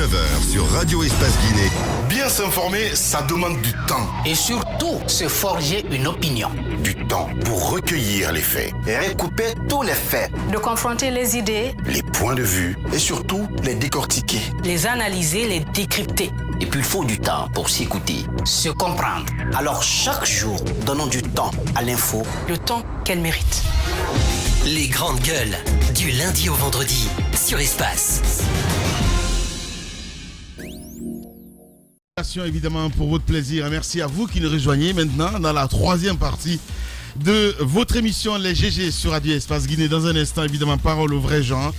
9h sur Radio Espace Guinée. Bien s'informer, ça demande du temps. Et surtout, se forger une opinion. Du temps pour recueillir les faits. Et recouper tous les faits. De confronter les idées. Les points de vue. Et surtout, les décortiquer. Les analyser, les décrypter. Et puis il faut du temps pour s'écouter, se comprendre. Alors chaque jour, donnons du temps à l'info. Le temps qu'elle mérite. Les grandes gueules, du lundi au vendredi, sur Espace. Évidemment pour votre plaisir. Merci à vous qui nous rejoignez maintenant dans la troisième partie de votre émission Les GG sur Radio Espace Guinée. Dans un instant, évidemment, parole aux vrais gens.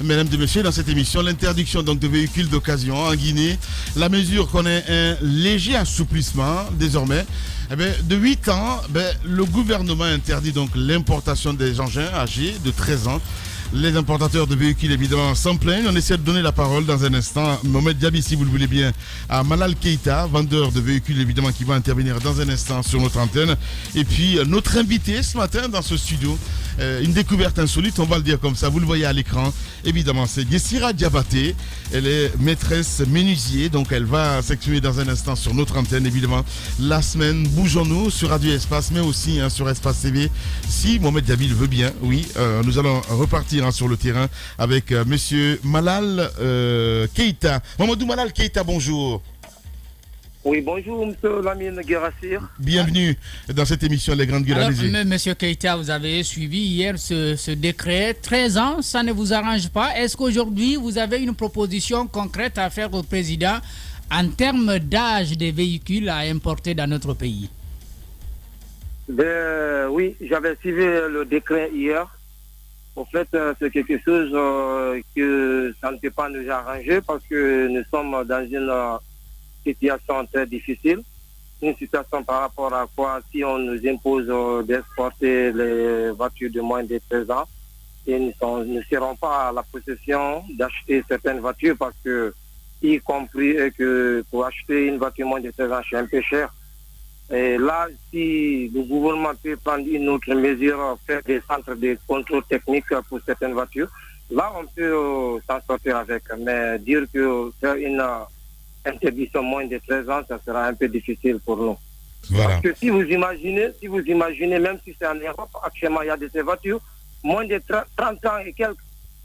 Mesdames et messieurs, dans cette émission, l'interdiction donc de véhicules d'occasion en Guinée. La mesure connaît un léger assouplissement désormais. De 8 ans, le gouvernement interdit donc l'importation des engins âgés de 13 ans. Les importateurs de véhicules, évidemment, s'en plaignent. On essaie de donner la parole dans un instant. Mohamed Diaby, si vous le voulez bien, à Malal Keita, vendeur de véhicules, évidemment, qui va intervenir dans un instant sur notre antenne. Et puis, notre invité ce matin dans ce studio, une découverte insolite, on va le dire comme ça. Vous le voyez à l'écran. Évidemment, c'est Gessira Diabaté. Elle est maîtresse menuisier. Donc, elle va s'exprimer dans un instant sur notre antenne, évidemment. La semaine, bougeons-nous sur Radio Espace, mais aussi sur Espace TV. Si Mohamed Diaby le veut bien, oui, nous allons repartir sur le terrain avec monsieur Malal Keita. Mamadou Malal Keita, bonjour. Oui, bonjour, monsieur Lamine Guerassir. Bienvenue dans cette émission Les Grandes Gueules. Alors, monsieur Keita, vous avez suivi hier ce décret. 13 ans, ça ne vous arrange pas. Est-ce qu'aujourd'hui, vous avez une proposition concrète à faire au président en termes d'âge des véhicules à importer dans notre pays? Oui, j'avais suivi le décret hier. En fait, c'est quelque chose que ça ne peut pas nous arranger parce que nous sommes dans une situation très difficile. Une situation par rapport à quoi, si on nous impose d'exporter les voitures de moins de 13 ans, et nous ne serons pas à la possession d'acheter certaines voitures parce que, y compris que pour acheter une voiture moins de 13 ans, c'est un peu cher. Et là, si le gouvernement peut prendre une autre mesure, faire des centres de contrôle technique pour certaines voitures, là, on peut s'en sortir avec. Mais dire que faire une interdiction moins de 13 ans, ça sera un peu difficile pour nous. Voilà. Parce que si vous imaginez, même si c'est en Europe, actuellement, il y a de ces voitures, moins de 30 ans et quelques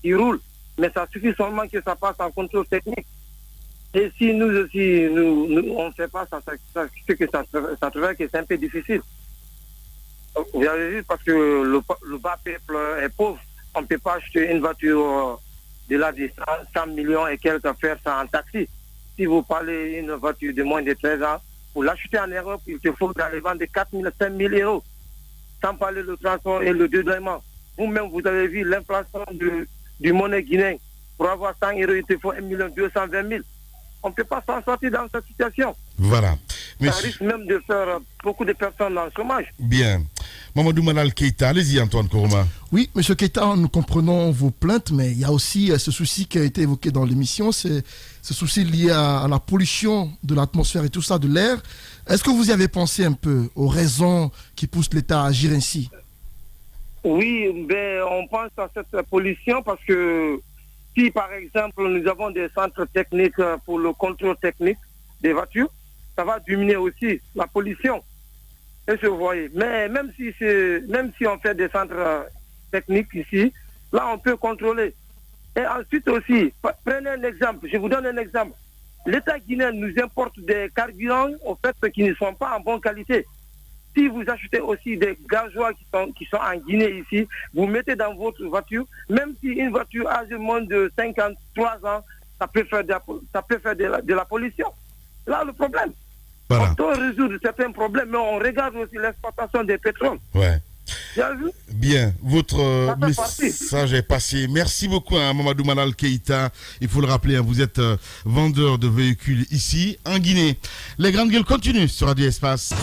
qui roulent. Mais ça suffit seulement que ça passe en contrôle technique. Et si nous aussi, on ne fait pas ça, ça trouve que c'est un peu difficile. Vous avez vu, parce que le bas peuple est pauvre. On ne peut pas acheter une voiture de là de 100 millions et quelques faire ça en taxi. Si vous parlez d'une voiture de moins de 13 ans, pour l'acheter en Europe, il te faut aller vendre 4 000, 5 000 euros. Sans parler le transport et le dédouanement. Vous-même, vous avez vu l'inflation du monnaie guinéen. Pour avoir 100 euros, il te faut 1 220 000. On ne peut pas s'en sortir dans cette situation. Voilà. Ça risque même de faire beaucoup de personnes en chômage. Bien. Mamadou Malal Keita, allez-y Antoine Koroma. Oui, monsieur Keita, nous comprenons vos plaintes, mais il y a aussi ce souci qui a été évoqué dans l'émission, c'est ce souci lié à la pollution de l'atmosphère et tout ça, de l'air. Est-ce que vous y avez pensé un peu aux raisons qui poussent l'État à agir ainsi? Oui, on pense à cette pollution parce que si, par exemple, nous avons des centres techniques pour le contrôle technique des voitures, ça va diminuer aussi la pollution. Est-ce que vous voyez? Mais même si on fait des centres techniques ici, là, on peut contrôler. Et ensuite aussi, prenez un exemple, je vous donne un exemple. L'État guinéen nous importe des carburants, au fait, qui ne sont pas en bonne qualité. Si vous achetez aussi des gasoils qui sont en Guinée ici, vous mettez dans votre voiture, même si une voiture âgée moins de 53 ans, ça peut faire de la pollution. Là, le problème. Voilà. On doit résoudre certains problèmes, mais on regarde aussi l'exploitation des pétroles. Ouais. Bien vu? Bien, votre message est passé. Merci beaucoup à Mamadou Malal Keita. Il faut le rappeler, vous êtes vendeur de véhicules ici, en Guinée. Les grandes gueules continuent sur Radio Espace.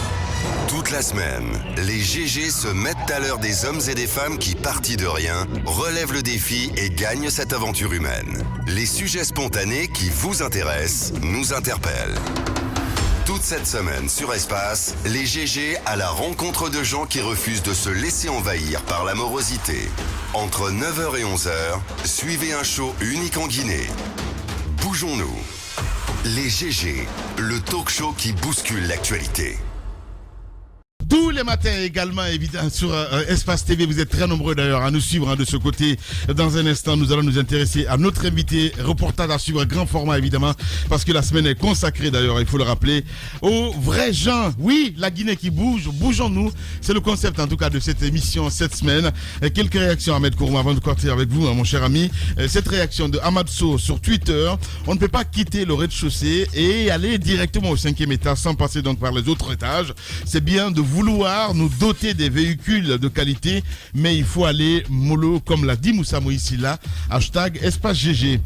Toute la semaine, les GG se mettent à l'heure des hommes et des femmes qui, partis de rien, relèvent le défi et gagnent cette aventure humaine. Les sujets spontanés qui vous intéressent nous interpellent. Toute cette semaine sur Espace, les GG à la rencontre de gens qui refusent de se laisser envahir par la morosité. Entre 9h et 11h, suivez un show unique en Guinée. Bougeons-nous. Les GG, le talk show qui bouscule l'actualité. Tous les matins également, évidemment, sur Espace TV. Vous êtes très nombreux d'ailleurs à nous suivre de ce côté. Dans un instant, nous allons nous intéresser à notre invité. Reportage à suivre, grand format évidemment, parce que la semaine est consacrée d'ailleurs, il faut le rappeler, aux vrais gens. Oui, la Guinée qui bouge, bougeons-nous. C'est le concept en tout cas de cette émission cette semaine. Quelques réactions à Ahmed Kourouma avant de partir avec vous, mon cher ami. Cette réaction de Ahmad So sur Twitter. On ne peut pas quitter le rez-de-chaussée et aller directement au 5e étage sans passer donc par les autres étages. C'est bien de vouloir nous doter des véhicules de qualité, mais il faut aller mollo, comme l'a dit Moussa Moïsila, hashtag Espace GG.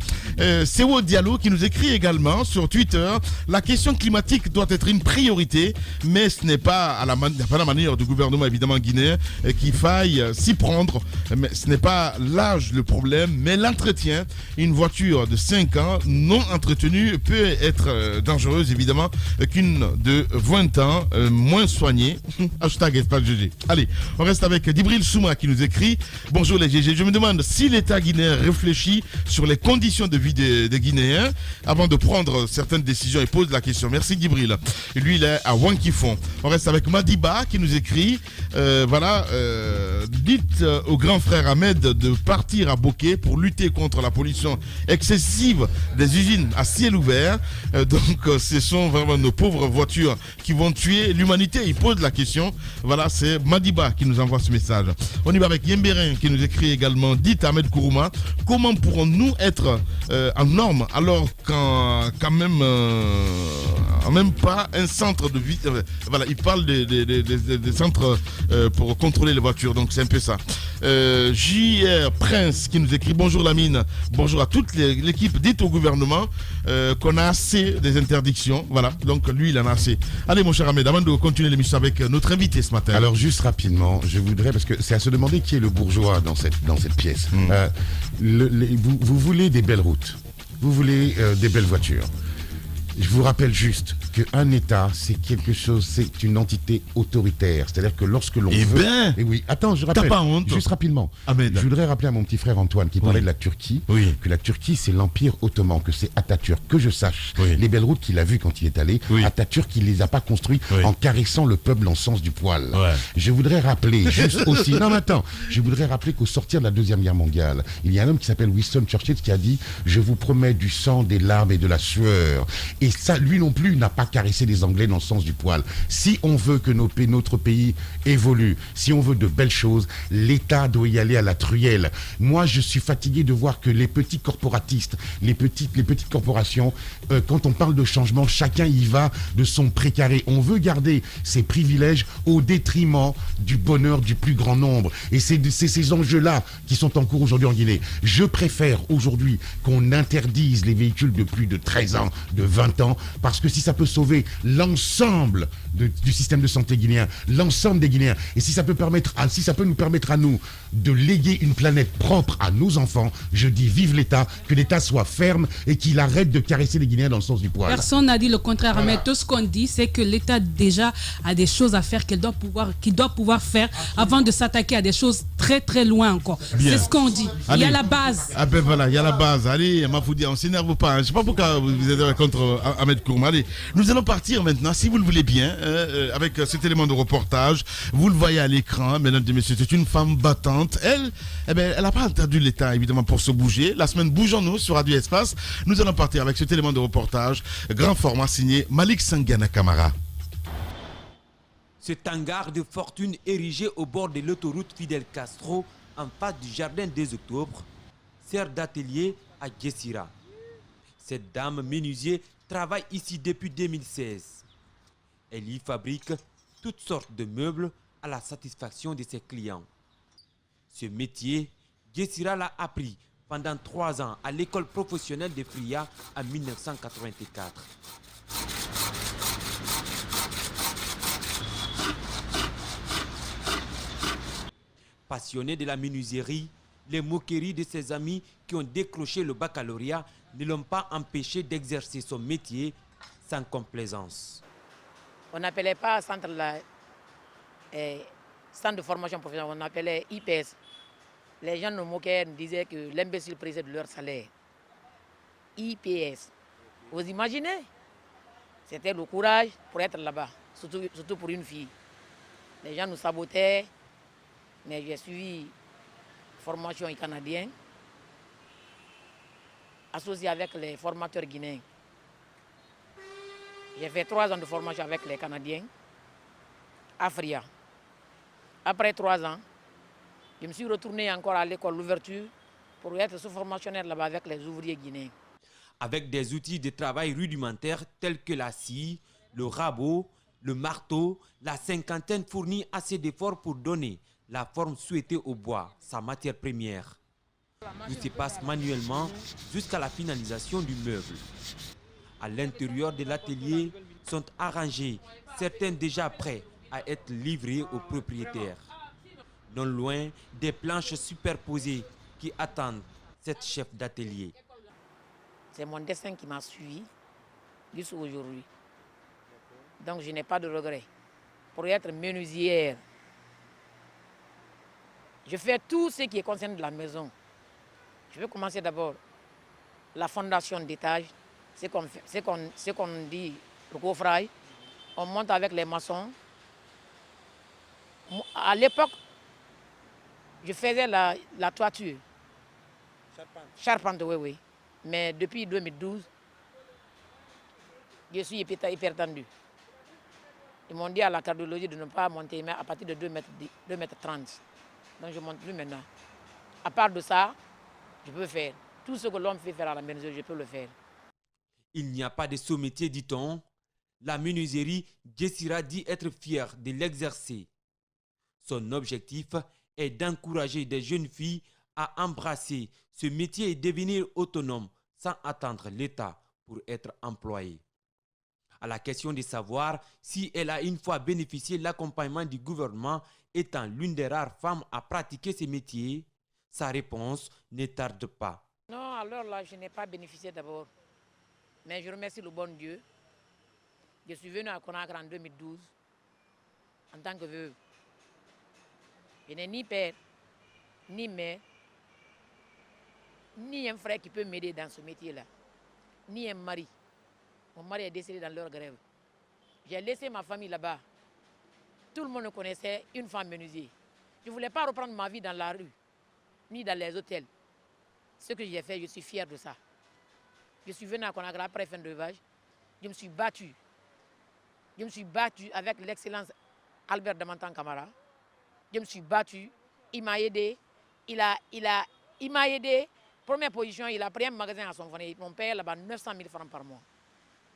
Sewo Diallo qui nous écrit également sur Twitter, la question climatique doit être une priorité, mais ce n'est pas pas la manière du gouvernement évidemment guinéen qu'il faille s'y prendre. Mais ce n'est pas l'âge le problème, mais l'entretien. Une voiture de 5 ans non entretenue peut être dangereuse évidemment qu'une de 20 ans moins soignée. Hashtag Espace GG. Allez, on reste avec Dibril Souma qui nous écrit: bonjour les GG, je me demande si l'État guinéen réfléchit sur les conditions de vie des Guinéens avant de prendre certaines décisions et pose la question. Merci Dibril. Et lui il est à Wankifon. On reste avec Madiba qui nous écrit dites au grand frère Ahmed de partir à Bokeh pour lutter contre la pollution excessive des usines à ciel ouvert. Ce sont vraiment nos pauvres voitures qui vont tuer l'humanité. Il pose la question. Voilà, c'est Madiba qui nous envoie ce message. On y va avec Yemberin qui nous écrit également: dites Ahmed Kourouma, comment pourrons-nous être en norme alors quand même pas un centre de vie. Voilà, il parle des centres pour contrôler les voitures, donc c'est un peu ça. JR Prince qui nous écrit: bonjour Lamine, bonjour à toute l'équipe, dites au gouvernement qu'on a assez des interdictions. Voilà, donc lui il en a assez. Allez mon cher Ahmed, avant de continuer l'émission avec notre invité ce matin. Alors juste rapidement, je voudrais, parce que c'est à se demander qui est le bourgeois dans cette pièce. Vous voulez des belles routes, vous voulez des belles voitures. Je vous rappelle juste qu'un État, c'est quelque chose, c'est une entité autoritaire. C'est-à-dire que lorsque l'on veut... Et oui, attends, je rappelle. T'as pas honte? Juste rapidement. Ahmed. Je voudrais rappeler à mon petit frère Antoine qui parlait de la Turquie, que la Turquie, c'est l'Empire ottoman, que c'est Atatürk. Que je sache, les belles routes qu'il a vues quand il est allé, Atatürk, il les a pas construites en caressant le peuple en sens du poil. Je voudrais rappeler juste aussi... Non, mais attends. Je voudrais rappeler qu'au sortir de la Deuxième Guerre mondiale, il y a un homme qui s'appelle Winston Churchill qui a dit: je vous promets du sang, des larmes et de la sueur. Et ça, lui non plus n'a pas caressé les Anglais dans le sens du poil. Si on veut que notre pays évolue, si on veut de belles choses, l'État doit y aller à la truelle. Moi, je suis fatigué de voir que les petits corporatistes, les petites corporations, quand on parle de changement, chacun y va de son précaré. On veut garder ses privilèges au détriment du bonheur du plus grand nombre. Et c'est ces enjeux-là qui sont en cours aujourd'hui en Guinée. Je préfère aujourd'hui qu'on interdise les véhicules de plus de 13 ans, de 20 ans, parce que si ça peut sauver l'ensemble du système de santé guinéen, l'ensemble des Guinéens, et si ça peut nous permettre à nous de léguer une planète propre à nos enfants, je dis vive l'État, que l'État soit ferme et qu'il arrête de caresser les Guinéens dans le sens du poil. Personne n'a dit le contraire, mais tout ce qu'on dit, c'est que l'État déjà a des choses à faire qu'il doit pouvoir faire avant de s'attaquer à des choses très très loin encore. C'est ce qu'on dit. Allez. Il y a la base. Ah ben voilà, il y a la base. Allez, Mafoudi, on s'énerve pas. Je ne sais pas pourquoi vous êtes contre Ahmed Kourouma. Allez, nous allons partir maintenant, si vous le voulez bien, avec cet élément de reportage. Vous le voyez à l'écran, mesdames et messieurs, c'est une femme battante. Elle n'a pas entendu l'État, évidemment, pour se bouger. La semaine, bougeons-nous sur Radio Espace. Nous allons partir avec cet élément de reportage, grand format signé Malik Sangana Kamara. Cet hangar de fortune érigé au bord de l'autoroute Fidel Castro, en face du jardin des Octobres, sert d'atelier à Guessira. Cette dame menuisier travaille ici depuis 2016. Elle y fabrique toutes sortes de meubles à la satisfaction de ses clients. Ce métier, Guessira l'a appris pendant 3 ans à l'école professionnelle de Fria en 1984. Passionné de la menuiserie, les moqueries de ses amis qui ont décroché le baccalauréat ne l'ont pas empêché d'exercer son métier sans complaisance. On n'appelait pas centre de formation professionnelle, on appelait IPS. Les gens nous moquaient, nous disaient que l'imbécile prenait de leur salaire. IPS. Vous imaginez? C'était le courage pour être là-bas, surtout pour une fille. Les gens nous sabotaient, mais j'ai suivi formation canadienne, associée avec les formateurs guinéens. J'ai fait 3 ans de formation avec les Canadiens, à Fria. Après 3 ans, je me suis retourné encore à l'école L'Ouverture pour être sous-formationnaire là-bas avec les ouvriers guinéens. Avec des outils de travail rudimentaires tels que la scie, le rabot, le marteau, la cinquantaine fournit assez d'efforts pour donner la forme souhaitée au bois, sa matière première. Tout se passe manuellement jusqu'à la finalisation du meuble. À l'intérieur de l'atelier sont arrangés, certains déjà prêts à être livrés aux propriétaires. Non loin, des planches superposées qui attendent cette chef d'atelier. C'est mon destin qui m'a suivi jusqu'aujourd'hui. Donc je n'ai pas de regrets. Pour être menuisière, je fais tout ce qui concerne la maison. Je vais commencer d'abord la fondation d'étage, c'est qu'on dit le coffrail. On monte avec les maçons. À l'époque, je faisais la toiture. Charpente, oui. Mais depuis 2012, je suis hypertendu. Ils m'ont dit à la cardiologie de ne pas monter mais à partir de 2,30 m. Donc je ne monte plus maintenant. À part de ça, je peux faire. Tout ce que l'homme fait faire à la menuiserie, je peux le faire. Il n'y a pas de sous-métier, dit-on. La menuiserie, Guessira dit être fière de l'exercer. Son objectif est d'encourager des jeunes filles à embrasser ce métier et devenir autonomes sans attendre l'État pour être employées. À la question de savoir si elle a une fois bénéficié de l'accompagnement du gouvernement étant l'une des rares femmes à pratiquer ce métier, sa réponse ne tarde pas. Non, alors là, je n'ai pas bénéficié d'abord. Mais je remercie le bon Dieu. Je suis venu à Conakry en 2012 en tant que veuve. Je n'ai ni père, ni mère, ni un frère qui peut m'aider dans ce métier-là, ni un mari. Mon mari est décédé dans leur grève. J'ai laissé ma famille là-bas. Tout le monde connaissait une femme menuisier. Je ne voulais pas reprendre ma vie dans la rue, ni dans les hôtels. Ce que j'ai fait, je suis fier de ça. Je suis venu à Conakry après fin de veuvage. Je me suis battu. Je me suis battu avec l'excellence Albert Damantan Camara. Je me suis battu. Il m'a aidé. Il m'a aidé. Première position, il a pris un magasin à son frère. Mon père là-bas 900 000 francs par mois.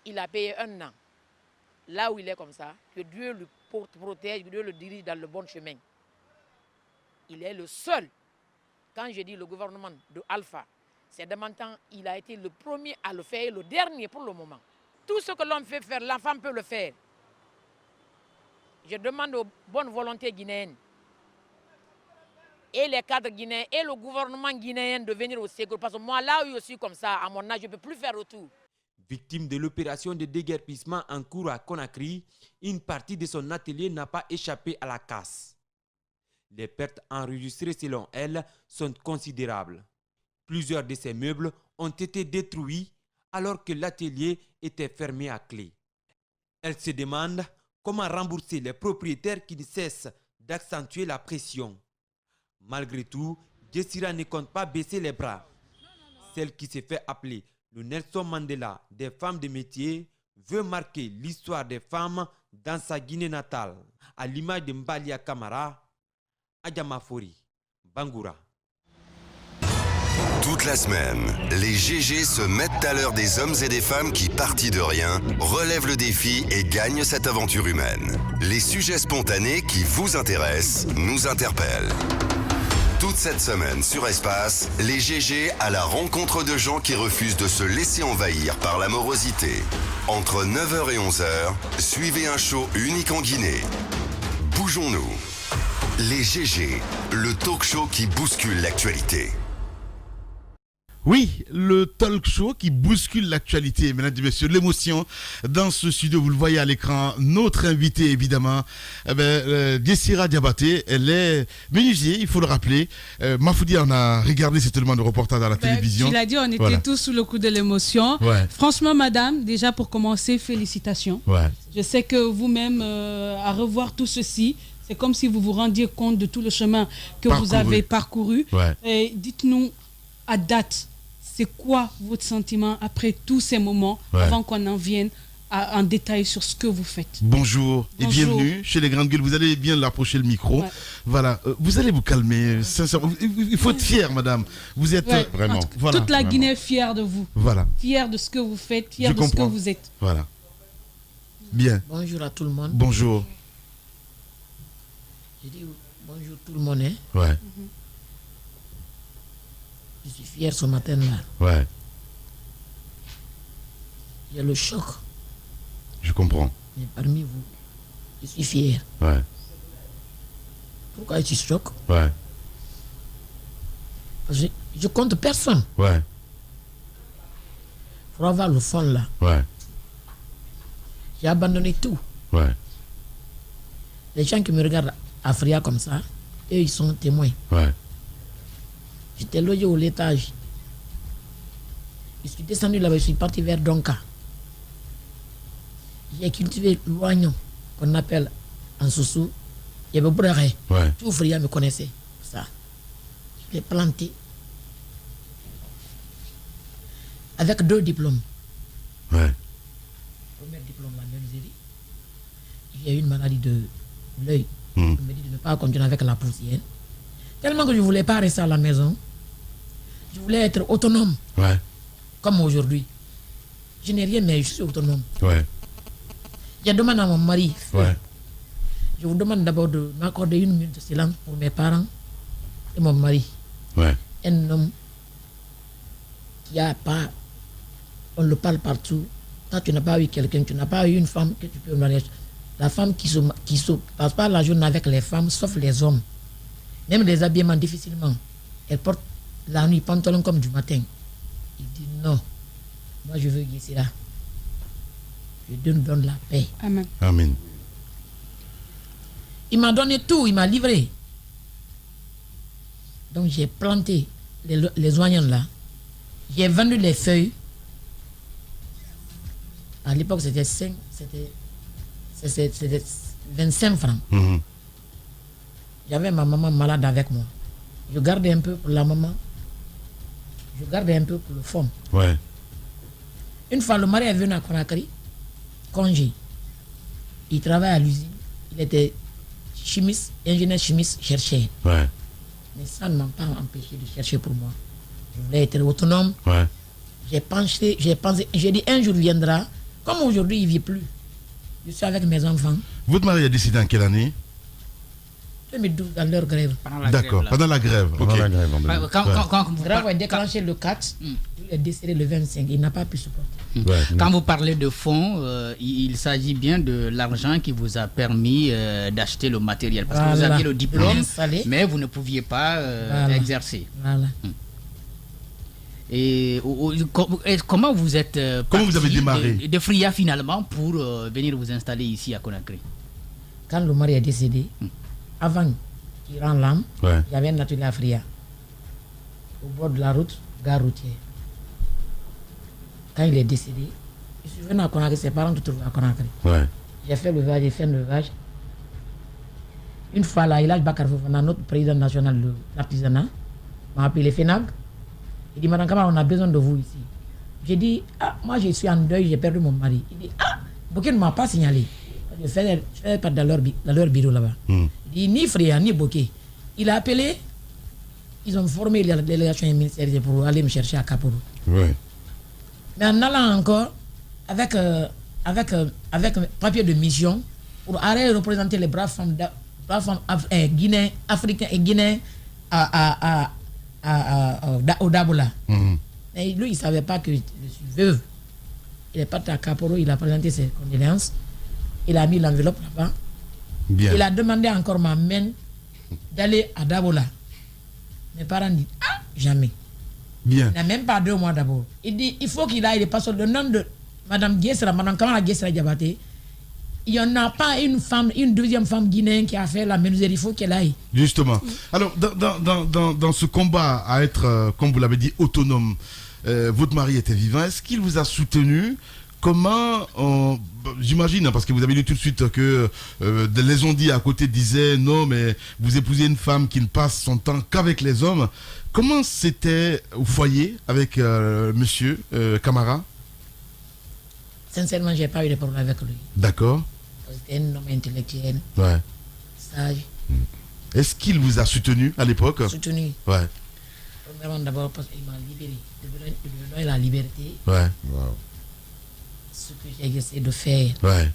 Il a payé 1 an. Là où il est comme ça, que Dieu le protège, que Dieu le dirige dans le bon chemin. Il est le seul. Quand je dis le gouvernement de Alpha, c'est Damantan, il a été le premier à le faire et le dernier pour le moment. Tout ce que l'homme fait faire, la femme peut le faire. Je demande aux bonnes volontés guinéennes et les cadres guinéens et le gouvernement guinéen de venir au secours. Parce que moi, là où je suis comme ça, à mon âge, je ne peux plus faire retour. Victime de l'opération de déguerpissement en cours à Conakry, une partie de son atelier n'a pas échappé à la casse. Les pertes enregistrées selon elle sont considérables. Plusieurs de ces meubles ont été détruits alors que l'atelier était fermé à clé. Elle se demande comment rembourser les propriétaires qui ne cessent d'accentuer la pression. Malgré tout, Guessira ne compte pas baisser les bras. Celle qui s'est fait appeler le Nelson Mandela des femmes de métier veut marquer l'histoire des femmes dans sa Guinée natale, à l'image de Mbalia Camara, Adjamafori, Bangoura. Toute la semaine, les GG se mettent à l'heure des hommes et des femmes qui, partis de rien, relèvent le défi et gagnent cette aventure humaine. Les sujets spontanés qui vous intéressent nous interpellent. Toute cette semaine sur Espace, les GG à la rencontre de gens qui refusent de se laisser envahir par la morosité. Entre 9h et 11h, suivez un show unique en Guinée. Bougeons-nous. Les GG, le talk show qui bouscule l'actualité. Oui, le talk show qui bouscule l'actualité, mesdames et messieurs, l'émotion dans ce studio, vous le voyez à l'écran, notre invité évidemment, Dessira Diabaté, elle est menuisier, il faut le rappeler. Mafoudi en a regardé certainement le reportage à la télévision. Tu l'as dit, on était tous sous le coup de l'émotion. Ouais. Franchement, madame, déjà pour commencer, félicitations. Ouais. Je sais que vous-même, à revoir tout ceci, c'est comme si vous vous rendiez compte de tout le chemin que vous avez parcouru. Ouais. Et dites-nous à date, c'est quoi votre sentiment après tous ces moments, avant qu'on en vienne en détail sur ce que vous faites. Bonjour et bienvenue chez les Grandes Gueules. Vous allez bien l'approcher le micro. Ouais. Voilà, vous allez vous calmer. Sincèrement, il faut être fier, madame. Vous êtes vraiment. Voilà, toute la Guinée est fière de vous. Voilà. Fière de ce que vous faites, fière de ce que vous êtes. Voilà. Bien. Bonjour à tout le monde. Bonjour. Je dis bonjour tout le monde. Hein? Ouais. Je suis fier ce matin-là. Ouais. Il y a le choc. Je comprends. Mais parmi vous, je suis fier. Ouais. Pourquoi je suis choc? Ouais. Parce que je compte personne. Ouais. Pour avoir le fond là. Ouais. J'ai abandonné tout. Ouais. Les gens qui me regardent à Fria comme ça, eux ils sont témoins. Ouais. J'étais logé au l'étage. Je suis descendu là-bas, je suis parti vers Donka. J'ai cultivé l'oignon qu'on appelle en soussou. Il y avait beaucoup d'arrêts. Ouais. Tout Fria me connaissait. Ça. Je l'ai planté. Avec 2 diplômes. Ouais. Premier diplôme, la menuiserie. Il y a eu une maladie de l'œil. On me dit de ne pas continuer avec la poussière. Tellement que je ne voulais pas rester à la maison. Je voulais être autonome. Ouais. Comme aujourd'hui. Je n'ai rien, mais je suis autonome. Ouais. Je demande à mon mari. Ouais. Je vous demande d'abord de m'accorder 1 minute de silence pour mes parents et mon mari. Ouais. Un homme qui a pas. On le parle partout. Quand tu n'as pas eu quelqu'un, tu n'as pas eu une femme que tu peux marier. La femme qui se passe pas la journée avec les femmes, sauf les hommes. Même les habillements difficilement. Elle porte la nuit pantalon comme du matin. Il dit non. Moi je veux guérir là. Je donne la paix. Amen. Amen. Il m'a donné tout, il m'a livré. Donc j'ai planté les oignons là. J'ai vendu les feuilles. À l'époque c'était 25 francs. J'avais ma maman malade avec moi. Je gardais un peu pour la maman. Je gardais un peu pour le fond. Ouais. Une fois, le mari est venu à Conakry, congé. Il travaille à l'usine. Il était chimiste, ingénieur chimiste, chercheur. Ouais. Mais ça ne m'a pas empêché de chercher pour moi. Je voulais être autonome. Ouais. J'ai pensé, j'ai dit un jour viendra. Comme aujourd'hui, il ne vit plus. Je suis avec mes enfants. Votre mari a décidé en quelle année? 2012, dans leur grève. D'accord, pendant la grève. Pendant la grève. Quand vous grève est déclenché le 4, il est décédé le 25. Il n'a pas pu supporter. Ouais. Quand vous parlez de fonds, il s'agit bien de l'argent qui vous a permis d'acheter le matériel. Parce que vous aviez le diplôme, mais vous ne pouviez pas exercer. Voilà. Et comment vous êtes comment vous avez démarré de Fria finalement pour venir vous installer ici à Conakry? Quand le mari est décédé, avant qu'il rende l'âme, il y avait un atelier à Fria, au bord de la route, gare routière. Quand il est décédé, je suis venu à Conakry, ses parents se trouvent à Conakry. Ouais. J'ai fait le levage, j'ai fait le levage. Une fois là, Elhadji Bakar Fofana, notre président national de l'artisanat, m'a appelé FENAG. Il dit, Madame Kama, on a besoin de vous ici. J'ai dit, moi je suis en deuil, j'ai perdu mon mari. Il dit, Bokeh ne m'a pas signalé. Je fais pas dans leur bureau là-bas. Il dit, ni Fria, ni Bokeh. Il a appelé, ils ont formé la délégation ministérielle pour aller me chercher à Kaporo. Ouais. Mais en allant encore, avec papier de mission, pour aller représenter les braves femmes guinéens, africains et guinéens au Dabola. Mais lui, il ne savait pas que je suis veuve. Il est parti à Kaporo, il a présenté ses condoléances. Il a mis l'enveloppe là-bas. Il a demandé encore ma main d'aller à Dabola. Mes parents disent, jamais. Bien. Il n'a même pas 2 mois d'abord. Il dit, il faut qu'il aille, parce que le nom de Madame Guessra, Madame Kamala Guessra Diabaté, il n'y en a pas une femme, une deuxième femme guinéenne qui a fait la menuiserie, il faut qu'elle aille. Justement. Alors, dans ce combat à être, comme vous l'avez dit, autonome, votre mari était vivant. Est-ce qu'il vous a soutenu? Comment, j'imagine, parce que vous avez dit tout de suite que les ondits à côté disaient non, mais vous épousez une femme qui ne passe son temps qu'avec les hommes. Comment c'était au foyer avec monsieur Camara? Sincèrement, je n'ai pas eu de problème avec lui. D'accord. C'était un homme intellectuel, Ouais. sage. Est-ce qu'il vous a soutenu à l'époque? Soutenu. Ouais. Premièrement, d'abord parce qu'il m'a libéré. Il me donne la liberté. Ouais. Wow. Ce que j'ai essayé de faire. Ouais.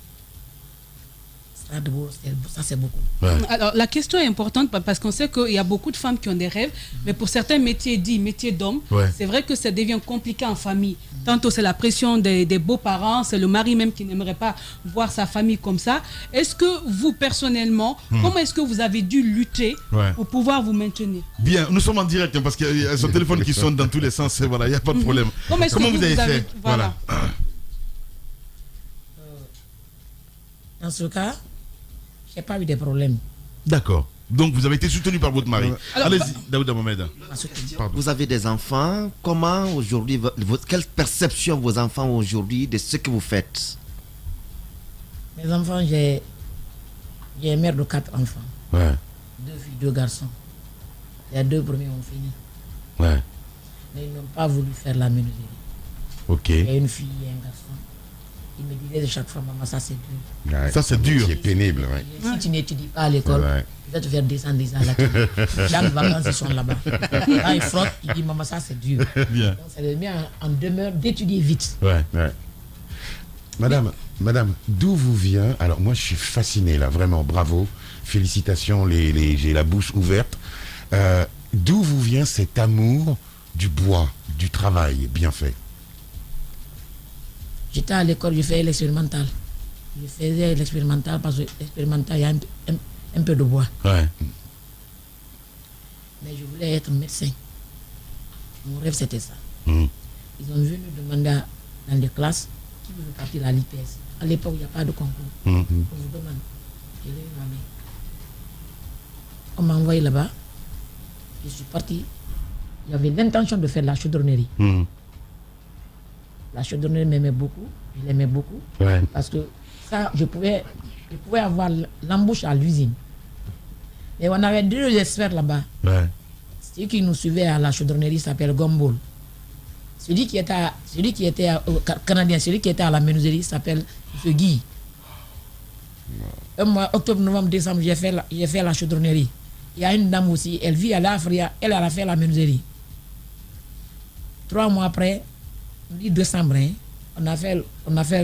Ça, c'est beaucoup. Ouais. Alors, la question est importante parce qu'on sait qu'il y a beaucoup de femmes qui ont des rêves, mais pour certains métiers dits métiers d'hommes, c'est vrai que ça devient compliqué en famille. Tantôt, c'est la pression des beaux-parents, c'est le mari même qui n'aimerait pas voir sa famille comme ça. Est-ce que vous, personnellement, comment est-ce que vous avez dû lutter pour pouvoir vous maintenir? Bien, nous sommes en direct parce qu'il y a son téléphone qui sonne dans tous les sens, voilà, il n'y a pas de problème. Comment vous avez fait? Voilà. Dans ce cas, je n'ai pas eu de problème. D'accord. Donc vous avez été soutenu par votre mari. Allez-y, Daouda Mohamed. Vous avez des enfants. Comment aujourd'hui, quelle perception vos enfants ont aujourd'hui de ce que vous faites? Mes enfants, j'ai une mère de 4 enfants. Ouais. 2 filles, 2 garçons. Les 2 premiers ont fini. Ouais. Mais ils n'ont pas voulu faire la menuiserie. Ok. Il y a une fille et un garçon. Ils me disaient de chaque fois, maman, ça c'est dur. Ouais, ça c'est dur. C'est pénible, ouais. Si tu n'étudies pas à l'école, tu vas te faire descendre des ans là. Chaque vacances, ils sont là-bas. Quand ils frottent, ils disent, maman, ça c'est dur. Bien. Donc ça les met en demeure d'étudier vite. Ouais. Ouais. Madame, d'où vous vient? Alors moi je suis fasciné là, vraiment, bravo, félicitations, j'ai la bouche ouverte. D'où vous vient cet amour du bois, du travail bien fait? J'étais à l'école, je faisais l'expérimental. Je faisais l'expérimental parce que l'expérimental, il y a un peu de bois. Ouais. Mais je voulais être médecin. Mon rêve, c'était ça. Ils ont venu demander dans les classes qui veut partir à l'IPS. À l'époque, il n'y a pas de concours. On vous demande. Je l'ai eu ma main. On m'a envoyé là-bas. Je suis parti. J'avais l'intention de faire la chaudronnerie. La chaudronnerie m'aimait beaucoup. Je l'aimais beaucoup. Ouais. Parce que ça, je pouvais avoir l'embauche à l'usine. Et on avait 2 experts là-bas. Ouais. Celui qui nous suivait à la chaudronnerie s'appelle Gombol. Celui qui était canadien, celui qui était à la menuiserie s'appelle M. Guy. Un mois, octobre, novembre, décembre, j'ai fait la chaudronnerie. Il y a une dame aussi, elle vit à l'Afrique, elle a fait la menuiserie. 3 mois après, on dit décembre, hein, on a fait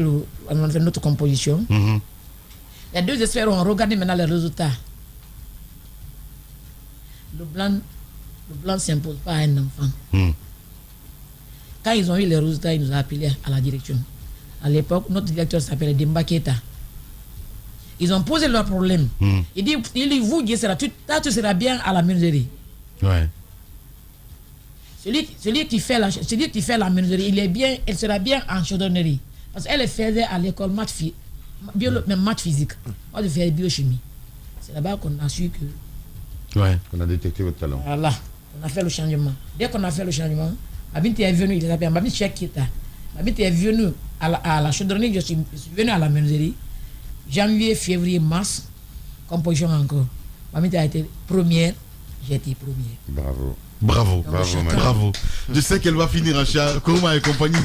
notre composition. Les 2 experts ont regardé maintenant les résultats. Le blanc ne s'impose pas à un enfant. Quand ils ont eu les résultats, ils nous ont appelés à la direction. À l'époque, notre directeur s'appelait Demba Keita. Ils ont posé leur problème. Il dit, vous, tu seras bien à la menuiserie. Ouais. Celui qui fait la menuiserie, elle sera bien en chaudronnerie. Parce qu'elle faisait à l'école maths physique. Moi, je faisais biochimie. C'est là-bas qu'on a su que... Ouais. On a détecté votre talent. Voilà. On a fait le changement. Dès qu'on a fait le changement, Mabinte est venu, il s'appelle Mabinte Cheikh Kita. Mabinte est venu à la chaudronnerie, je suis venu à la menuiserie. Janvier, février, mars, composition encore. Mabinte a été première, j'ai été première. Bravo. Bravo. Je sais qu'elle va finir en chat, Kourma et compagnie.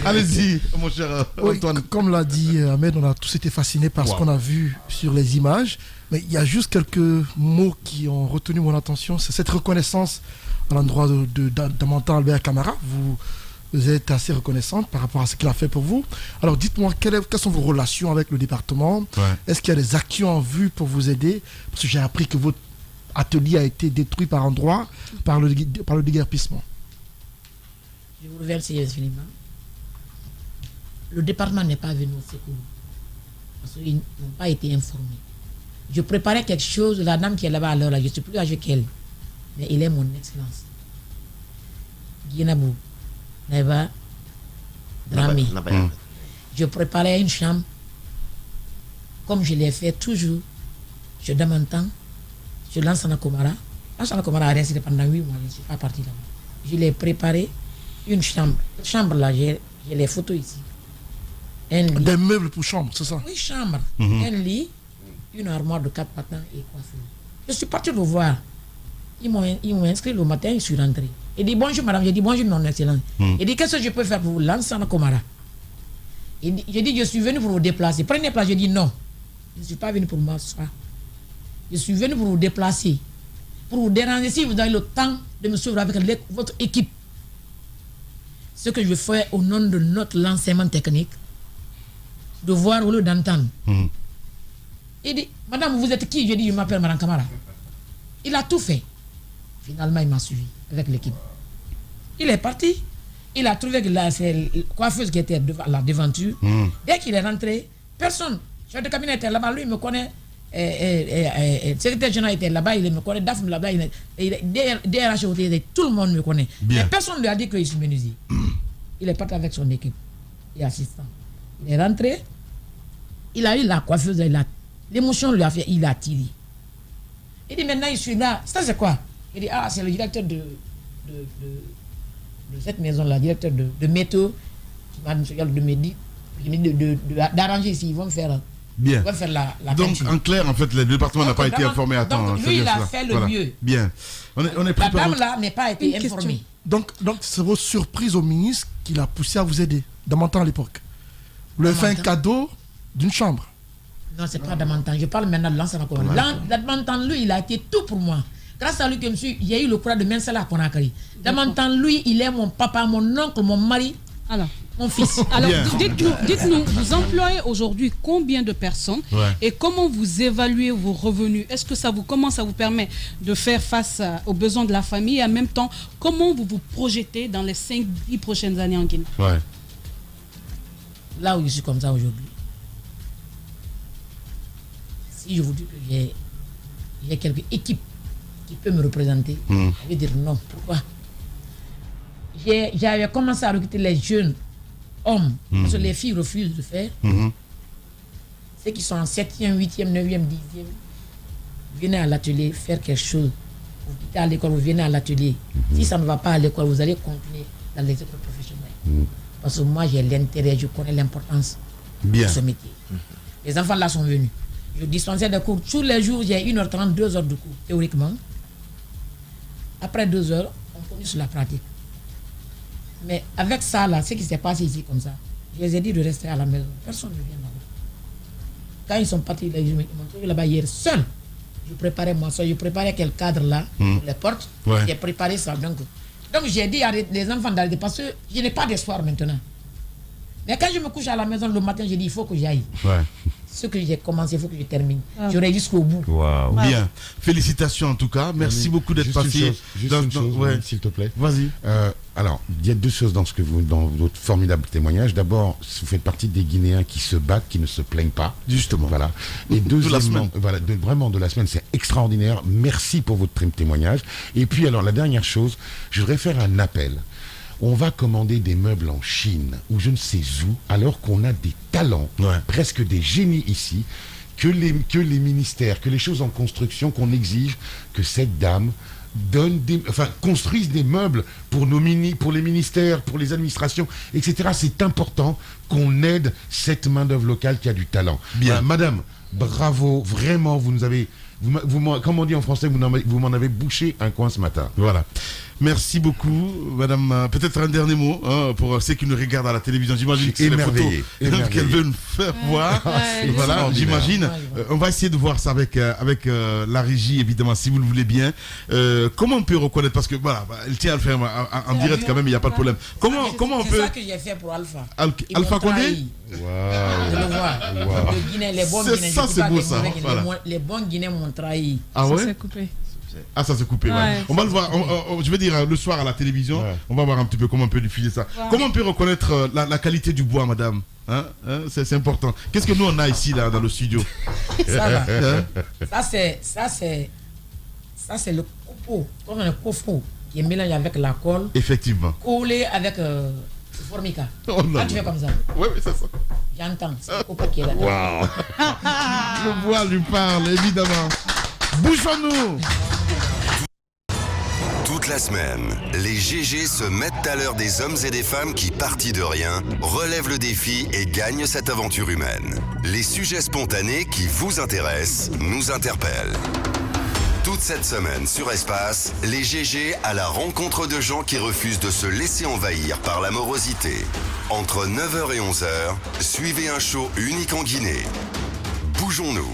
Allez-y, mon cher Antoine. Oui, comme l'a dit Ahmed, on a tous été fascinés par ce qu'on a vu sur les images. Mais il y a juste quelques mots qui ont retenu mon attention. C'est cette reconnaissance à l'endroit d'Amantan Albert Camara. Vous êtes assez reconnaissante par rapport à ce qu'il a fait pour vous. Alors dites-moi, quelles sont vos relations avec le département? Est-ce qu'il y a des actions en vue pour vous aider? Parce que j'ai appris que votre atelier a été détruit par endroits par le déguerpissement. Je vous remercie infiniment. Le département n'est pas venu au secours. Parce qu'ils n'ont pas été informés. Je préparais quelque chose, la dame qui est là-bas à l'heure, je ne suis plus âgée qu'elle. Mais il est mon excellence. Guinabou, Neva, Dramé. Je préparais une chambre, comme je l'ai fait toujours. Je donne mon temps, je lance en Akomara. Lansana Komara a resté pendant 8 mois, je ne suis pas parti là-bas. Je l'ai préparé une chambre. Cette chambre-là, j'ai les photos ici. Des meubles pour chambre, c'est ça? Oui, chambre. Un lit, une armoire de 4 patins et coiffure. Je suis parti le voir. Ils m'ont inscrit le matin, je suis rentré. Il dit bonjour madame, j'ai dit bonjour non excellence. Il dit qu'est-ce que je peux faire pour vous? Lansana Komara. J'ai dit je suis venu pour vous déplacer. Prenez place, j'ai dit non. Je ne suis pas venu pour m'asseoir. Je suis venu pour vous déplacer. Pour vous déranger si vous avez le temps de me suivre avec votre équipe. Ce que je vais faire au nom de notre l'enseignement technique, de voir au lieu d'entendre. Il dit, madame, vous êtes qui? Je dis, je m'appelle Madame Kamara. Il a tout fait. Finalement, il m'a suivi avec l'équipe. Il est parti. Il a trouvé que la coiffeuse qui était devant la devanture. Dès qu'il est rentré, personne. Chef de cabinet était là-bas, lui, il me connaît. Le secrétaire général était là-bas, il me connaît. Dafne là-bas, DRH, tout le monde me connaît. Mais personne ne lui a dit qu'il est menuisier. Il est parti avec son équipe et assistant. Il est rentré. Il a eu la coiffeuse, l'émotion lui a fait, il a tiré. Il dit maintenant, je suis là. Ça, c'est quoi? Il dit, ah, c'est le directeur de cette maison-là, directeur de métaux, qui m'a dit d'arranger ici. Ils vont me faire. Bien. On va faire la donc, peinture. en clair, en fait, le département n'a pas été informé à temps. Donc, lui, il a fait le mieux. Bien. On est La dame là n'est pas été informée. Donc c'est vos surprises au ministre qui l'a poussé à vous aider, Damantan à l'époque. Vous lui avez fait un cadeau d'une chambre. Non, c'est pas Damantan. Je parle maintenant de l'ancien accord. Damantan, lui, il a été tout pour moi. Grâce à lui, j'ai eu le courage de Mensala à Conakry. Damantan, lui, il est mon papa, mon oncle, mon mari. Alors, mon fils. Alors, dites-nous, vous employez aujourd'hui combien de personnes et comment vous évaluez vos revenus? Est-ce que ça vous commence à vous permettre de faire face aux besoins de la famille et en même temps, comment vous vous projetez dans les 5-10 prochaines années en Guinée? Là où je suis comme ça aujourd'hui, si je vous dis que j'ai quelques équipes qui peuvent me représenter, je vais dire non. Pourquoi? J'avais commencé à recruter les jeunes hommes, parce que les filles refusent de faire. Ceux qui sont en 7e, 8e, 9e, 10e, venez à l'atelier faire quelque chose. Vous quittez à l'école, vous venez à l'atelier. Si ça ne va pas à l'école, vous allez continuer dans les écoles professionnelles. Parce que moi, j'ai l'intérêt, je connais l'importance de ce métier. Les enfants là sont venus. Je dispensais des cours. Tous les jours, j'ai 1h30, 2 heures de cours, théoriquement. Après 2 heures, on continue sur la pratique. Mais avec ça, là, ce qui s'est passé ici comme ça, je les ai dit de rester à la maison. Personne ne vient là-bas. Quand ils sont partis, ils m'ont trouvé là-bas hier seul. Je préparais moi seul, je préparais quel cadre là, pour les portes. J'ai préparé ça. Donc j'ai dit à les enfants d'arrêter parce que je n'ai pas d'espoir maintenant. Mais quand je me couche à la maison le matin, j'ai dit il faut que j'aille. Ce que j'ai commencé, il faut que je termine. J'aurai jusqu'au bout. Bien. Félicitations en tout cas. Merci beaucoup d'être passé. S'il te plaît. Vas-y. Alors, il y a 2 choses dans votre formidable témoignage. D'abord, vous faites partie des Guinéens qui se battent, qui ne se plaignent pas. Justement. Voilà. Et deuxièmement, vraiment de la semaine, c'est extraordinaire. Merci pour votre témoignage. Et puis, alors, la dernière chose, je voudrais faire un appel. On va commander des meubles en Chine ou je ne sais où, alors qu'on a des talents, presque des génies ici, que les ministères, que les choses en construction, qu'on exige que cette dame construisent des meubles pour les ministères, pour les administrations, etc. C'est important qu'on aide cette main-d'œuvre locale qui a du talent. Bien, madame, bravo, vraiment, vous nous avez... comme on dit en français, vous m'en avez bouché un coin ce matin. Voilà. Merci beaucoup, madame. Peut-être un dernier mot pour ceux qui nous regardent à la télévision. J'imagine que c'est les photos qu'elle veut nous faire voir. Voilà, j'imagine. On va essayer de voir ça avec la régie, évidemment, si vous le voulez bien. Comment on peut reconnaître, parce que voilà, elle tient à le faire en direct quand même, il n'y a pas de problème. Comment on peut... C'est ça que j'ai fait pour Alpha. Alpha Condé. Je le vois. Les bons Guinéens, ça c'est beau ça. Les bons Guinéens m'ont trahi. Ah ouais? Ça s'est coupé. Ah, ça s'est coupé. On va le voir. Je vais dire le soir à la télévision. On va voir un petit peu comment on peut diffuser ça. Comment on peut reconnaître la qualité du bois, madame? C'est important. Qu'est-ce que nous on a ici là dans le studio? Ça c'est le copeau, comme un coffre. qui est mélangé avec la colle. Effectivement. Collé avec formica. Oh non. Quand tu fais comme ça. Oui, c'est ça. J'entends. C'est le copain qui est là. Waouh. Le bois lui parle, évidemment. Bougeons-nous. Toute la semaine, les GG se mettent à l'heure des hommes et des femmes qui, partis de rien, relèvent le défi et gagnent cette aventure humaine. Les sujets spontanés qui vous intéressent nous interpellent. Toute cette semaine sur Espace, les GG à la rencontre de gens qui refusent de se laisser envahir par la morosité. Entre 9h et 11h, suivez un show unique en Guinée. Bougeons-nous.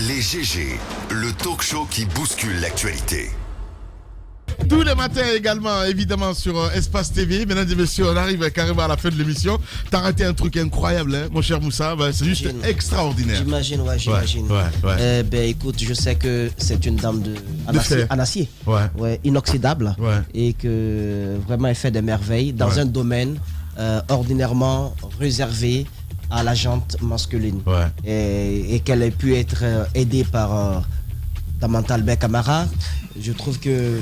Les GG, le talk show qui bouscule l'actualité. Tous les matins également, évidemment, sur Espace TV. Mesdames et messieurs, on arrive carrément à la fin de l'émission. T'as raté un truc incroyable, hein, mon cher Moussa. Ben, c'est juste extraordinaire. J'imagine, ouais, j'imagine. Ouais. Écoute, je sais que c'est une dame en acier. Ouais, inoxydable. Ouais. Et que vraiment, elle fait des merveilles dans un domaine ordinairement réservé à la jante masculine. Ouais. Et qu'elle ait pu être aidée par Damantal Bek Camara. Je trouve que,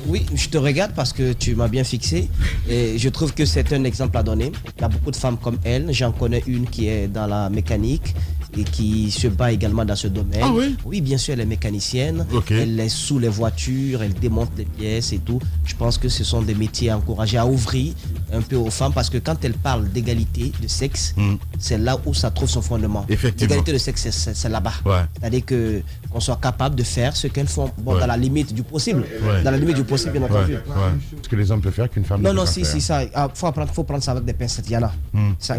oui, je te regarde parce que tu m'as bien fixé et je trouve que c'est un exemple à donner. Il y a beaucoup de femmes comme elle. J'en connais une qui est dans la mécanique et qui se bat également dans ce domaine. Ah oui? Oui, bien sûr, elle est mécanicienne. Okay. Elle est sous les voitures, elle démonte les pièces et tout. Je pense que ce sont des métiers à encourager, à ouvrir un peu aux femmes parce que quand elle parle d'égalité de sexe, c'est là où ça trouve son fondement. L'égalité de sexe, c'est là-bas. Ouais. C'est-à-dire qu'on soit capable de faire ce qu'elles font dans la limite du possible. Ouais. Dans la limite du possible, bien entendu. Ce que les hommes peuvent faire qu'une femme ne peut pas faire. ça. Faut prendre ça avec des pincettes. Il y en a. Ça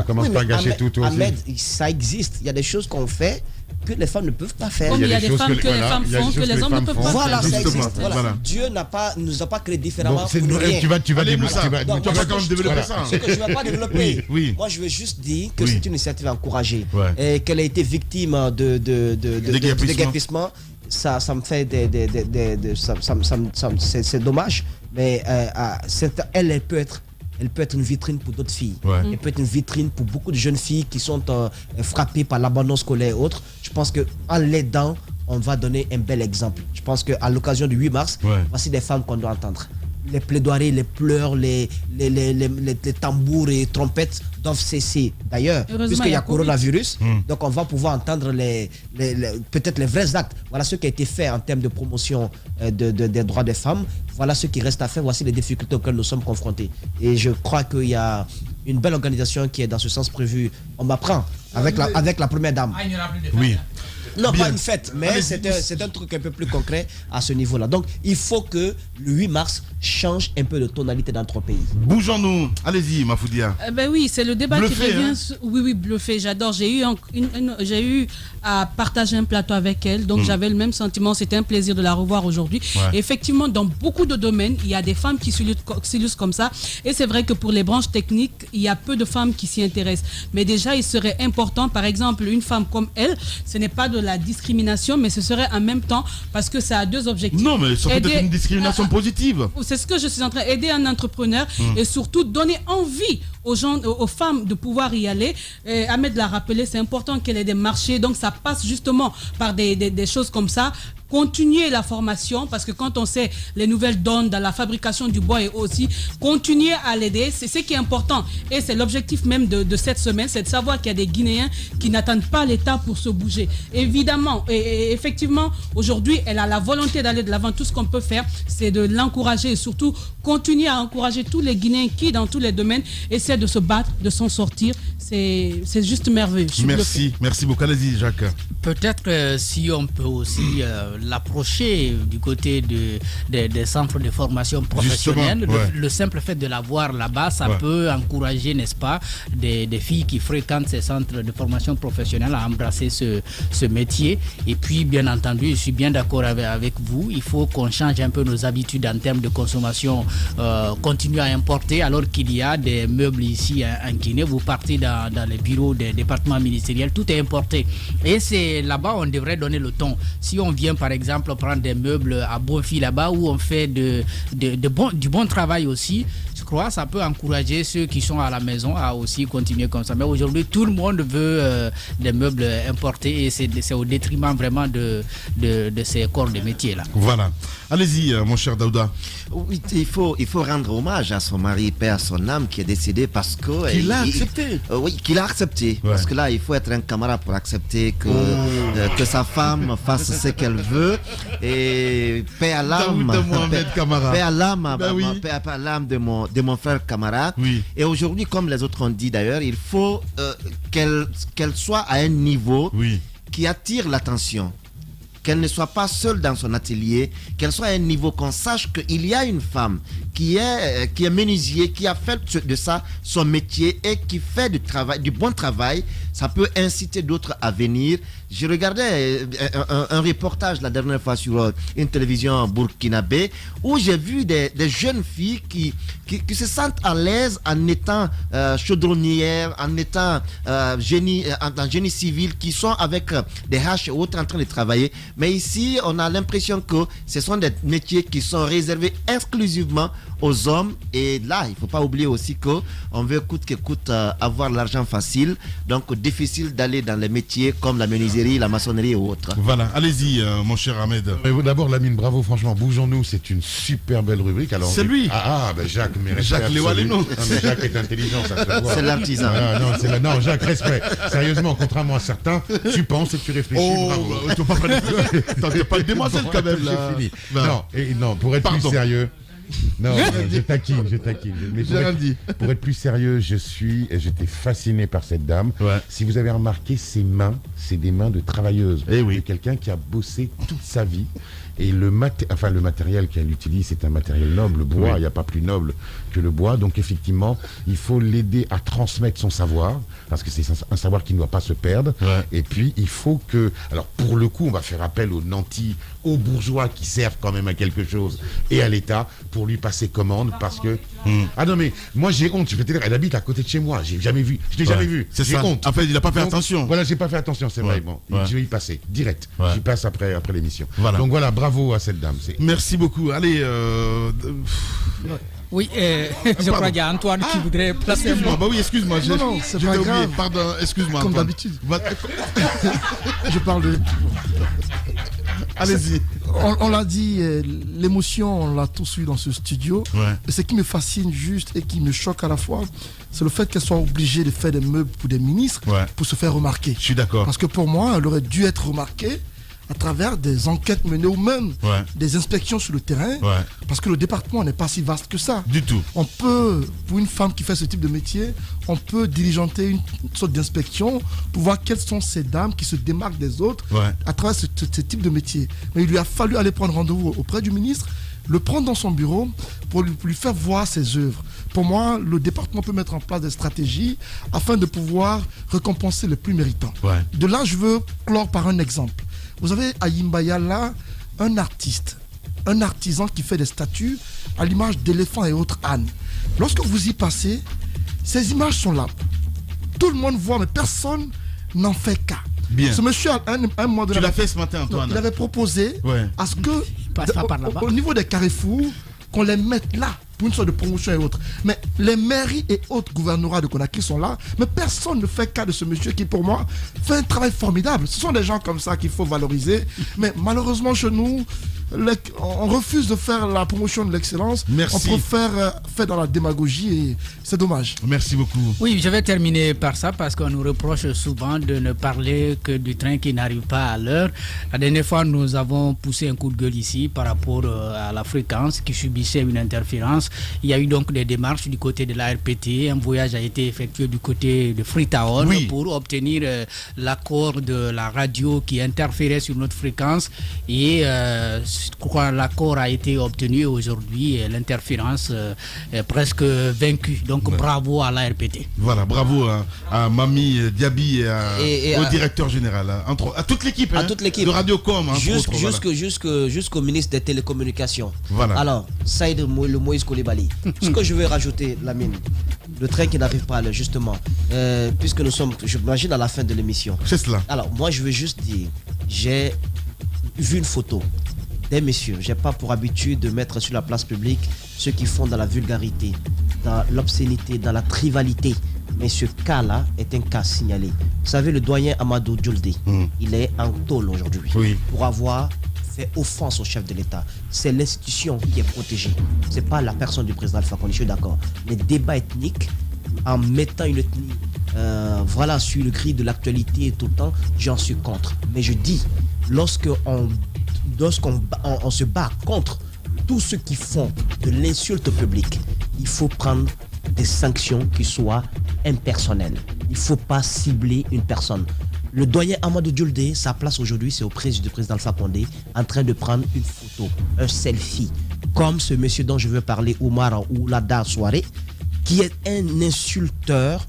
commence pas à gâcher tout aussi. Ahmed, ça existe. Il y a des choses qu'on fait que les femmes ne peuvent pas faire. Il y a des femmes que les femmes font que les hommes ne peuvent pas faire. Voilà, ça existe. Voilà. Dieu nous a pas créé différemment. Tu vas développer ça. Tu vas quand même développer ça. Ce que je ne vais pas développer. Oui. Moi, je veux juste dire que c'est une initiative encouragée. Ouais. Et qu'elle a été victime de déguerpissement. Ça me fait c'est dommage, mais elle peut être une vitrine pour d'autres filles. Ouais. Elle peut être une vitrine pour beaucoup de jeunes filles qui sont frappées par l'abandon scolaire et autres. Je pense qu'en l'aidant, on va donner un bel exemple. Je pense qu'à l'occasion du 8 mars, voici des femmes qu'on doit entendre. Les plaidoiries, les pleurs, les tambours et trompettes doivent cesser. D'ailleurs, puisqu'il y a coronavirus, donc on va pouvoir entendre peut-être les vrais actes. Voilà ce qui a été fait en termes de promotion des droits des femmes. Voilà ce qui reste à faire. Voici les difficultés auxquelles nous sommes confrontés. Et je crois qu'il y a une belle organisation qui est dans ce sens prévu. On m'apprend avec la première dame. Oui. Non, pas une fête, mais c'est un truc un peu plus concret à ce niveau-là. Donc, il faut que le 8 mars change un peu de tonalité dans notre pays. Bougeons-nous. Allez-y, Mafoudia. Ben oui, c'est le débat Bluffé, qui revient. hein? Oui, bluffé, j'adore. J'ai eu à partager un plateau avec elle, donc j'avais le même sentiment. C'était un plaisir de la revoir aujourd'hui. Ouais. Effectivement, dans beaucoup de domaines, il y a des femmes qui s'illustrent comme ça. Et c'est vrai que pour les branches techniques, il y a peu de femmes qui s'y intéressent. Mais déjà, il serait important, par exemple, une femme comme elle, ce n'est pas de la discrimination, mais ce serait en même temps parce que ça a deux objectifs. Non, mais ça peut être une discrimination positive. C'est ce que je suis en train d'aider un entrepreneur et surtout donner envie aux gens, aux femmes de pouvoir y aller. Ahmed l'a rappelé, c'est important qu'elle ait des marchés, donc ça passe justement par des choses comme ça. Continuer la formation, parce que quand on sait les nouvelles donnes dans la fabrication du bois et aussi, continuer à l'aider, c'est ce qui est important. Et c'est l'objectif même de cette semaine, c'est de savoir qu'il y a des Guinéens qui n'attendent pas l'État pour se bouger. Évidemment, et effectivement, aujourd'hui, elle a la volonté d'aller de l'avant. Tout ce qu'on peut faire, c'est de l'encourager et surtout continuer à encourager tous les Guinéens qui, dans tous les domaines, essaient de se battre, de s'en sortir. C'est juste merveilleux. Merci beaucoup. Allez-y, Jacques. Peut-être si on peut aussi l'approcher du côté des centres de formation professionnelle. Le simple fait de la voir là-bas, ça peut encourager, n'est-ce pas, des filles qui fréquentent ces centres de formation professionnelle à embrasser ce métier. Et puis, bien entendu, je suis bien d'accord avec vous, il faut qu'on change un peu nos habitudes en termes de consommation, continuer à importer alors qu'il y a des meubles ici en Guinée. Vous partez dans les bureaux des départements ministériels, tout est importé. Et c'est là-bas on devrait donner le ton. Si on vient par exemple prendre des meubles à Bonfi là-bas où on fait du bon travail aussi, je crois, ça peut encourager ceux qui sont à la maison à aussi continuer comme ça. Mais aujourd'hui, tout le monde veut des meubles importés et c'est au détriment vraiment de ces corps de métier là. Voilà. Allez-y, mon cher Daouda. Oui, il faut rendre hommage à son mari, paix à son âme, qui est décédé parce que... Qu'il a accepté. Oui, qu'il a accepté. Ouais. Parce que là, il faut être un camarade pour accepter que sa femme fasse ce qu'elle veut. Et paix à l'âme. Paix à l'âme, paix à l'âme de mon frère Camara. Oui. Et aujourd'hui, comme les autres ont dit d'ailleurs, il faut qu'elle soit à un niveau qui attire l'attention. Qu'elle ne soit pas seule dans son atelier, qu'elle soit à un niveau qu'on sache qu'il y a une femme qui est menuisier, qui a fait de ça son métier et qui fait du bon travail. Ça peut inciter d'autres à venir. Je regardais un reportage la dernière fois sur une télévision burkinabé où j'ai vu des jeunes filles qui se sentent à l'aise en étant chaudronnières, en étant génie civil, qui sont avec des haches et autres en train de travailler. Mais ici, on a l'impression que ce sont des métiers qui sont réservés exclusivement aux hommes. Et là, il ne faut pas oublier aussi qu'on veut coûte que coûte avoir l'argent facile. Donc, difficile d'aller dans les métiers comme la menuiserie, la maçonnerie et autres. Voilà, allez-y, mon cher Ahmed. D'abord, Lamine, bravo, franchement, bougeons-nous, c'est une super belle rubrique. Alors, c'est lui. Ben Jacques, mais Jacques Léoaleno. Mais Jacques est intelligent, ça se voit. C'est l'artisan. Non, Jacques, respect. Sérieusement, contrairement à certains, tu penses et tu réfléchis. Bravo. Tu n'es pas le démoiselle quand même, là. J'ai fini. Non, pour être plus sérieux. Non, je taquine. Mais pour être plus sérieux, j'étais fasciné par cette dame. Ouais. Si vous avez remarqué, ses mains, c'est des mains de travailleuse. De quelqu'un qui a bossé toute sa vie. Et le matériel qu'elle utilise, c'est un matériel noble. Le bois, il n'y a pas plus noble que le bois. Donc effectivement, il faut l'aider à transmettre son savoir, parce que c'est un savoir qui ne doit pas se perdre. Ouais. Et puis, il faut que... Alors, pour le coup, on va faire appel aux nantis, aux bourgeois qui servent quand même à quelque chose, et à l'État, pour lui passer commande, parce que... Ah non, mais moi, j'ai honte. Je vais te dire, elle habite à côté de chez moi. Je l'ai jamais vue. J'ai honte. En fait, il n'a pas fait attention. Voilà, j'ai pas fait attention, c'est vrai. Bon, je vais y passer, direct. J'y passe après l'émission. Voilà. Donc voilà, bravo à cette dame. Merci beaucoup. Allez, Oui, je crois qu'il y a Antoine qui voudrait placer un mot. Excuse-moi. Non, c'est pas grave. Pardon, excuse-moi. Comme d'habitude. Je parle de... Allez-y. On l'a dit, l'émotion, on l'a tous eu dans ce studio. Ouais. Et ce qui me fascine juste et qui me choque à la fois, c'est le fait qu'elle soit obligée de faire des meubles pour des ministres pour se faire remarquer. Je suis d'accord. Parce que pour moi, elle aurait dû être remarquée à travers des enquêtes menées ou même des inspections sur le terrain, parce que le département n'est pas si vaste que ça. Du tout. On peut, pour une femme qui fait ce type de métier, on peut diligenter une sorte d'inspection pour voir quelles sont ces dames qui se démarquent des autres à travers ce type de métier. Mais il lui a fallu aller prendre rendez-vous auprès du ministre, le prendre dans son bureau pour lui faire voir ses œuvres. Pour moi, le département peut mettre en place des stratégies afin de pouvoir récompenser les plus méritants. De là, je veux clore par un exemple. Vous avez à Yimbaya là un artiste, un artisan qui fait des statues à l'image d'éléphants et autres ânes. Lorsque vous y passez, ces images sont là. Tout le monde voit, mais personne n'en fait cas. Bien. Ce monsieur, un mois de Tu l'as fait ce matin, Antoine. Il avait proposé à ce que, au niveau des carrefours, qu'on les mette là pour une sorte de promotion et autres. Mais les mairies et autres gouvernorats de Conakry sont là, mais personne ne fait cas de ce monsieur qui, pour moi, fait un travail formidable. Ce sont des gens comme ça qu'il faut valoriser. Mais malheureusement, chez nous, on refuse de faire la promotion de l'excellence. Merci. On préfère faire dans la démagogie et c'est dommage. Merci beaucoup. Oui, je vais terminer par ça parce qu'on nous reproche souvent de ne parler que du train qui n'arrive pas à l'heure. La dernière fois, nous avons poussé un coup de gueule ici par rapport à la fréquence qui subissait une interférence. Il y a eu donc des démarches du côté de la RPT. Un voyage a été effectué du côté de Freetown pour obtenir l'accord de la radio qui interférait sur notre fréquence et l'accord a été obtenu aujourd'hui et l'interférence est presque vaincue. Donc bravo à la RPT. Voilà, bravo à Mami Diaby et au directeur général, à toute l'équipe, de Radiocom. Jusqu'au ministre des Télécommunications. Voilà. Alors, Saïd le Moïse Koulibaly. Ce que je veux rajouter, Lamine, le train qui n'arrive pas à l'heure, justement, puisque nous sommes, j'imagine, à la fin de l'émission. C'est cela. Alors, moi, je veux juste dire, j'ai vu une photo des messieurs. J'ai pas pour habitude de mettre sur la place publique ceux qui font dans la vulgarité. dans l'obscénité, dans la trivialité. Mais ce cas-là est un cas signalé. Vous savez, le doyen Amadou Djolde, il est en tôle aujourd'hui pour avoir fait offense au chef de l'État. C'est l'institution qui est protégée. Ce n'est pas la personne du président Alpha Condé, je suis d'accord. Les débats ethniques, en mettant une ethnie sur le gris de l'actualité tout le temps, j'en suis contre. Mais je dis, lorsqu'on se bat contre tous ceux qui font de l'insulte publique, il faut prendre des sanctions qui soient impersonnelles. Il ne faut pas cibler une personne. Le doyen Amadou Djolde, sa place aujourd'hui, c'est auprès du président Alpha Condé, en train de prendre une photo, un selfie, comme ce monsieur dont je veux parler, Oumar Oulada Soare, qui est un insulteur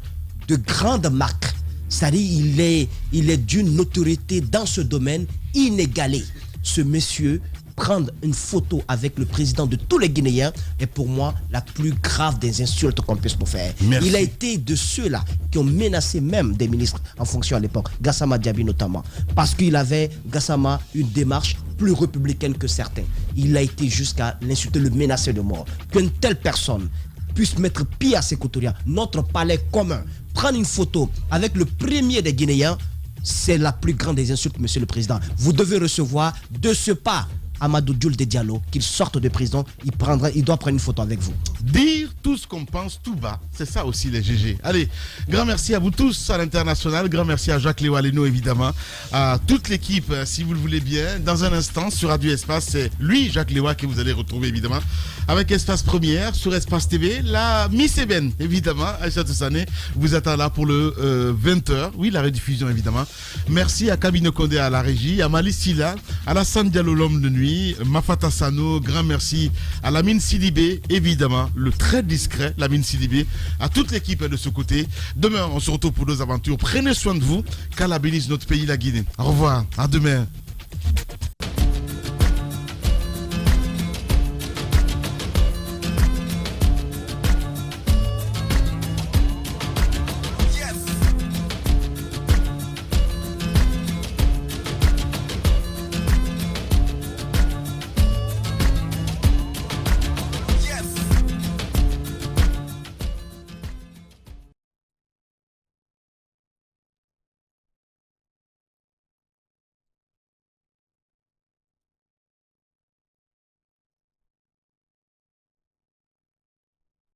de grande marque. C'est-à-dire il est d'une notoriété dans ce domaine inégalée. Ce monsieur, prendre une photo avec le président de tous les Guinéens est pour moi la plus grave des insultes qu'on puisse nous faire. Merci. Il a été de ceux-là qui ont menacé même des ministres en fonction à l'époque, Gassama Diaby notamment, parce qu'il avait, Gassama, une démarche plus républicaine que certains. Il a été jusqu'à l'insulter, le menacer de mort. Qu'une telle personne puisse mettre pied à ses couturiers, notre palais commun, prendre une photo avec le premier des Guinéens, c'est la plus grande des insultes, monsieur le président. Vous devez recevoir de ce pas Amadou Djolde Diallo, qu'il sorte de prison, il doit prendre une photo avec vous. Dire tout ce qu'on pense tout bas, c'est ça aussi les GG. Allez, grand merci à vous tous à l'international, grand merci à Jacques Léo Aleno évidemment, à toute l'équipe si vous le voulez bien. Dans un instant sur Radio Espace, c'est lui, Jacques Léo, que vous allez retrouver évidemment avec Espace Première, sur Espace TV, la Miss Eben évidemment, Aïcha Sané vous attend là pour le 20h, oui la rediffusion évidemment. Merci à Kabine Kondé à la régie, à Malice Silla, à Alassane Diallo l'homme de nuit, Mafata Sano, grand merci à Lamine Sidibé, évidemment, le très discret Lamine Sidibé, à toute l'équipe de ce côté. Demain, on se retrouve pour nos aventures. Prenez soin de vous, qu'Allah bénisse notre pays, la Guinée. Au revoir, à demain.